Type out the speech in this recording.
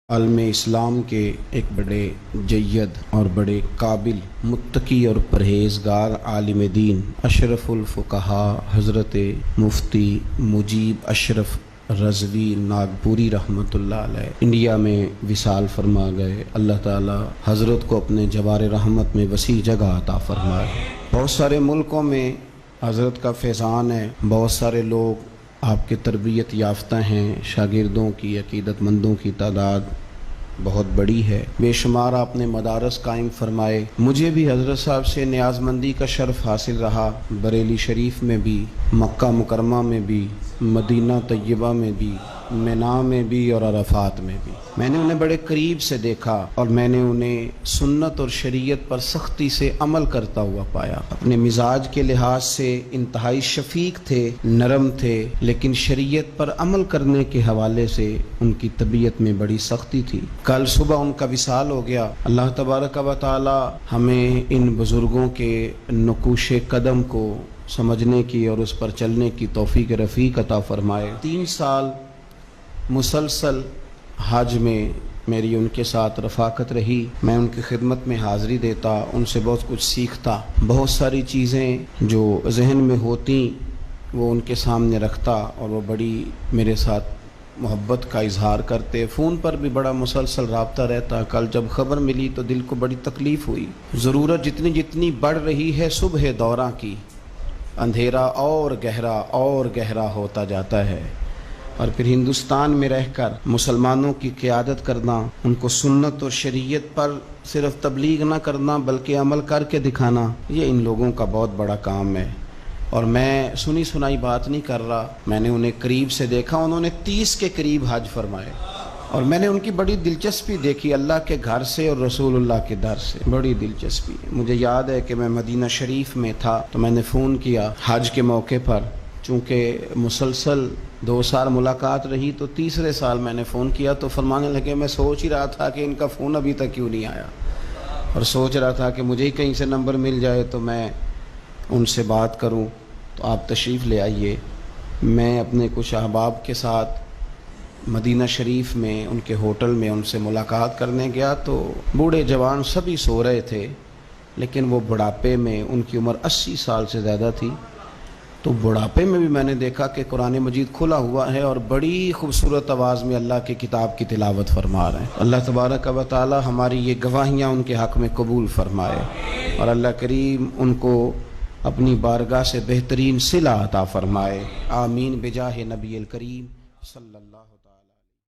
عالم اسلام کے ایک بڑے جید اور بڑے قابل متقی اور پرہیزگار عالم دین اشرف الفقہا حضرت مفتی مجیب اشرف رضوی ناگپوری رحمۃ اللہ علیہ انڈیا میں وصال فرما گئے۔ اللہ تعالی حضرت کو اپنے جوار رحمت میں وسیع جگہ عطا فرمائے۔ بہت سارے ملکوں میں حضرت کا فیضان ہے، بہت سارے لوگ آپ کے تربیت یافتہ ہیں، شاگردوں کی عقیدت مندوں کی تعداد بہت بڑی ہے، بے شمار آپ نے مدارس قائم فرمائے۔ مجھے بھی حضرت صاحب سے نیاز مندی کا شرف حاصل رہا، بریلی شریف میں بھی، مکہ مکرمہ میں بھی، مدینہ طیبہ میں بھی، مینا میں بھی اور عرفات میں بھی۔ میں نے انہیں بڑے قریب سے دیکھا اور میں نے انہیں سنت اور شریعت پر سختی سے عمل کرتا ہوا پایا۔ اپنے مزاج کے لحاظ سے انتہائی شفیق تھے، نرم تھے، لیکن شریعت پر عمل کرنے کے حوالے سے ان کی طبیعت میں بڑی سختی تھی۔ کل صبح ان کا وصال ہو گیا۔ اللہ تبارک و تعالی ہمیں ان بزرگوں کے نقوش قدم کو سمجھنے کی اور اس پر چلنے کی توفیق رفیق عطا فرمائے۔ 3 سال مسلسل حج میں میری ان کے ساتھ رفاقت رہی، میں ان کی خدمت میں حاضری دیتا، ان سے بہت کچھ سیکھتا، بہت ساری چیزیں جو ذہن میں ہوتی وہ ان کے سامنے رکھتا اور وہ بڑی میرے ساتھ محبت کا اظہار کرتے۔ فون پر بھی بڑا مسلسل رابطہ رہتا۔ کل جب خبر ملی تو دل کو بڑی تکلیف ہوئی۔ ضرورت جتنی بڑھ رہی ہے صبح دوراں کی، اندھیرا اور گہرا ہوتا جاتا ہے، اور پھر ہندوستان میں رہ کر مسلمانوں کی قیادت کرنا، ان کو سنت اور شریعت پر صرف تبلیغ نہ کرنا بلکہ عمل کر کے دکھانا، یہ ان لوگوں کا بہت بڑا کام ہے۔ اور میں سنی سنائی بات نہیں کر رہا، میں نے انہیں قریب سے دیکھا، انہوں نے 30 کے قریب حج فرمائے، اور میں نے ان کی بڑی دلچسپی دیکھی اللہ کے گھر سے اور رسول اللہ کے در سے، بڑی دلچسپی۔ مجھے یاد ہے کہ میں مدینہ شریف میں تھا تو میں نے فون کیا حج کے موقع پر، چونکہ مسلسل 2 سال ملاقات رہی تو تیسرے سال میں نے فون کیا تو فرمانے لگے میں سوچ ہی رہا تھا کہ ان کا فون ابھی تک کیوں نہیں آیا، اور سوچ رہا تھا کہ مجھے ہی کہیں سے نمبر مل جائے تو میں ان سے بات کروں، تو آپ تشریف لے آئیے۔ میں اپنے کچھ احباب کے ساتھ مدینہ شریف میں ان کے ہوٹل میں ان سے ملاقات کرنے گیا تو بوڑھے جوان سبھی سو رہے تھے، لیکن وہ بڑھاپے میں، ان کی عمر 80 سال سے زیادہ تھی، تو بڑھاپے میں بھی میں نے دیکھا کہ قرآن مجید کھلا ہوا ہے اور بڑی خوبصورت آواز میں اللہ کی کتاب کی تلاوت فرما رہے ہیں۔ اللہ تبارک و تعالی ہماری یہ گواہیاں ان کے حق میں قبول فرمائے، اور اللہ کریم ان کو اپنی بارگاہ سے بہترین صلہ عطا فرمائے۔ آمین بجاہ نبی الکریم صلی اللہ علیہ وسلم۔